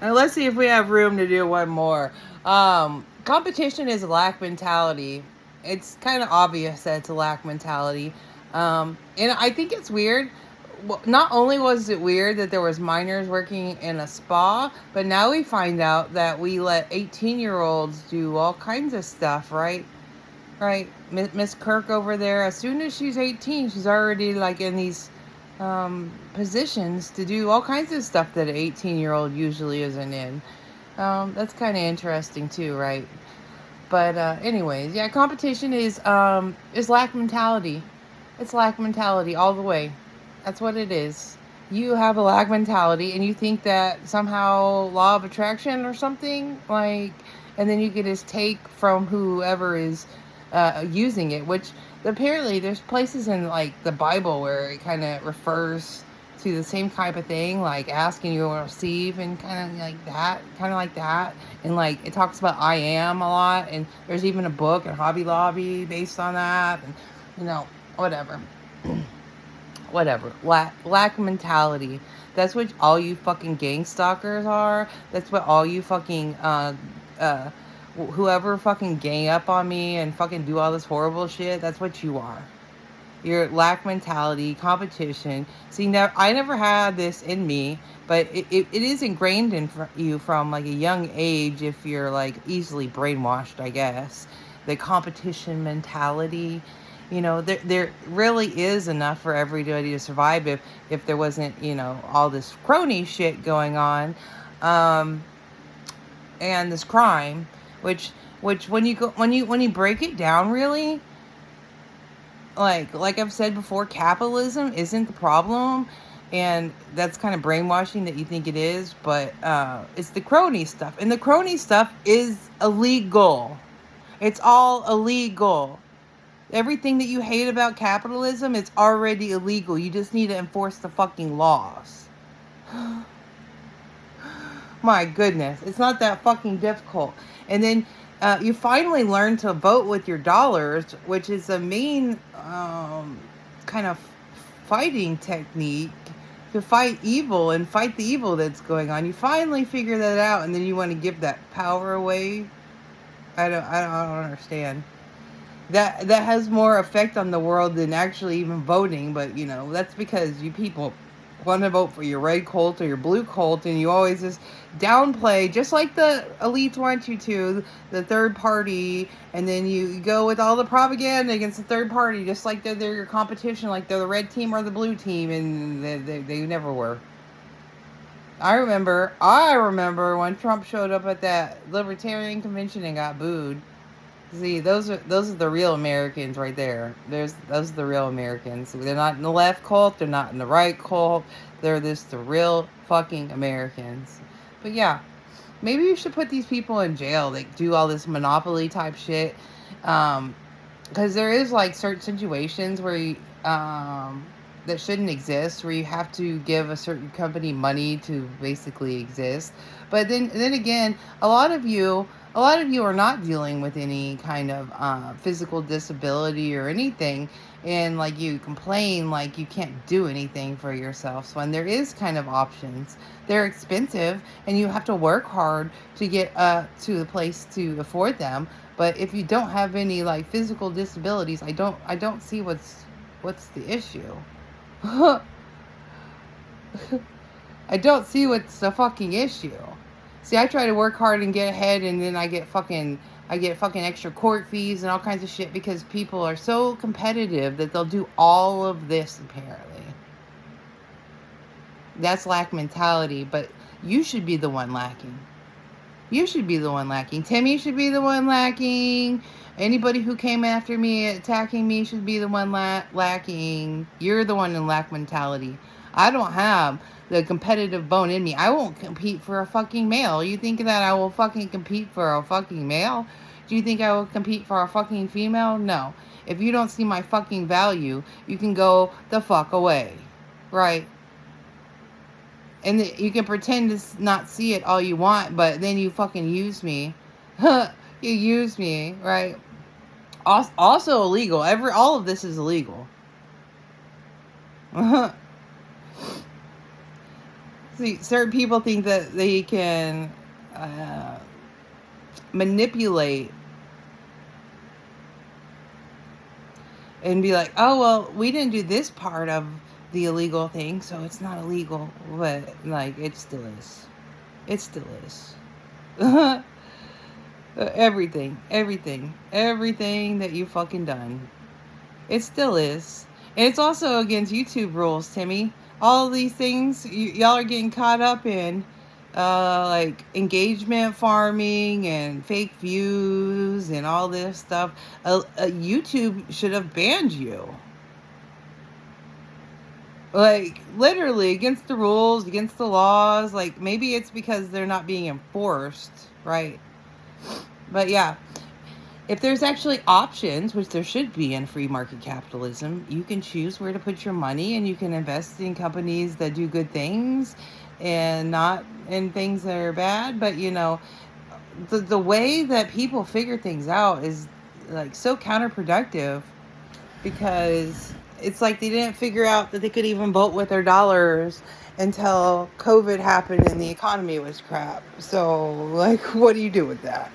And let's see if we have room to do one more. Competition is a lack mentality. It's kind of obvious that it's a lack mentality. And I think it's weird. Not only was it weird that there was minors working in a spa, but now we find out that we let 18-year-olds do all kinds of stuff, right? Right, Miss Kirk over there. As soon as she's 18, she's already like in these positions to do all kinds of stuff that an 18-year-old usually isn't in. That's kind of interesting too, right? But anyways, yeah, competition is lack mentality. It's lack mentality all the way. That's what it is. You have a lack mentality, and you think that somehow law of attraction or something like, and then you can just take from whoever is using it. Which apparently there's places in like the Bible where it kind of refers to the same type of thing, like asking you will receive, and kind of like that, and like it talks about I am a lot, and there's even a book and Hobby Lobby based on that, and you know, whatever. Whatever. Lack mentality. That's what all you fucking gang stalkers are. That's what all you fucking uh whoever fucking gang up on me and fucking do all this horrible shit. That's what you are. Your lack mentality, competition. See, now I never had this in me, but it is ingrained in you from like a young age if you're like easily brainwashed, I guess. The competition mentality. You know, there really is enough for everybody to survive if there wasn't, you know, all this crony shit going on, um, and this crime, which when you break it down, really, like I've said before, capitalism isn't the problem, and that's kind of brainwashing that you think it is, but it's the crony stuff, and the crony stuff is illegal. It's all illegal. Everything that you hate about capitalism is already illegal. You just need to enforce the fucking laws. My goodness, it's not that fucking difficult. And then you finally learn to vote with your dollars, which is the main kind of fighting technique to fight evil and fight the evil that's going on. You finally figure that out, and then you want to give that power away. I don't understand. That has more effect on the world than actually even voting, but you know, that's because you people want to vote for your red cult or your blue cult, and you always just downplay, just like the elites want you to, the third party, and then you go with all the propaganda against the third party, just like they're your competition, like they're the red team or the blue team, and they never were. I remember when Trump showed up at that libertarian convention and got booed. See, those are the real Americans right there. Those are the real Americans. They're not in the left cult. They're not in the right cult. They're just the real fucking Americans. But yeah, maybe you should put these people in jail. They do all this monopoly type shit. Because there is like certain situations where you, that shouldn't exist, where you have to give a certain company money to basically exist. But then again, a lot of you are not dealing with any kind of physical disability or anything, and like you complain like you can't do anything for yourself. So when there is kind of options, they're expensive, and you have to work hard to get to the place to afford them. But if you don't have any like physical disabilities, I don't see what's the issue. I don't see what's the fucking issue. See, I try to work hard and get ahead, and then I get fucking extra court fees and all kinds of shit because people are so competitive that they'll do all of this apparently. That's lack mentality, but you should be the one lacking. You should be the one lacking. Timmy should be the one lacking. Anybody who came after me, attacking me, should be the one lacking. You're the one in lack mentality. I don't have the competitive bone in me. I won't compete for a fucking male. You think that I will fucking compete for a fucking male? Do you think I will compete for a fucking female? No. If you don't see my fucking value, you can go the fuck away. Right? And you can pretend to not see it all you want, but then you fucking use me. You use me, right? Also illegal. All of this is illegal. See, certain people think that they can uh, manipulate and be like, oh, well, we didn't do this part of the illegal thing, so it's not illegal. But, like, it still is. It still is. Everything that you fucking done. It still is. And it's also against YouTube rules, Timmy. All these things y'all are getting caught up in, like engagement farming and fake views and all this stuff. YouTube should have banned you. Like, literally, against the rules, against the laws. Like, maybe it's because they're not being enforced, right? But yeah, if there's actually options, which there should be in free market capitalism, you can choose where to put your money and you can invest in companies that do good things and not in things that are bad. But, the way that people figure things out is like so counterproductive, because it's like they didn't figure out that they could even vote with their dollars until COVID happened and the economy was crap. So, like, what do you do with that?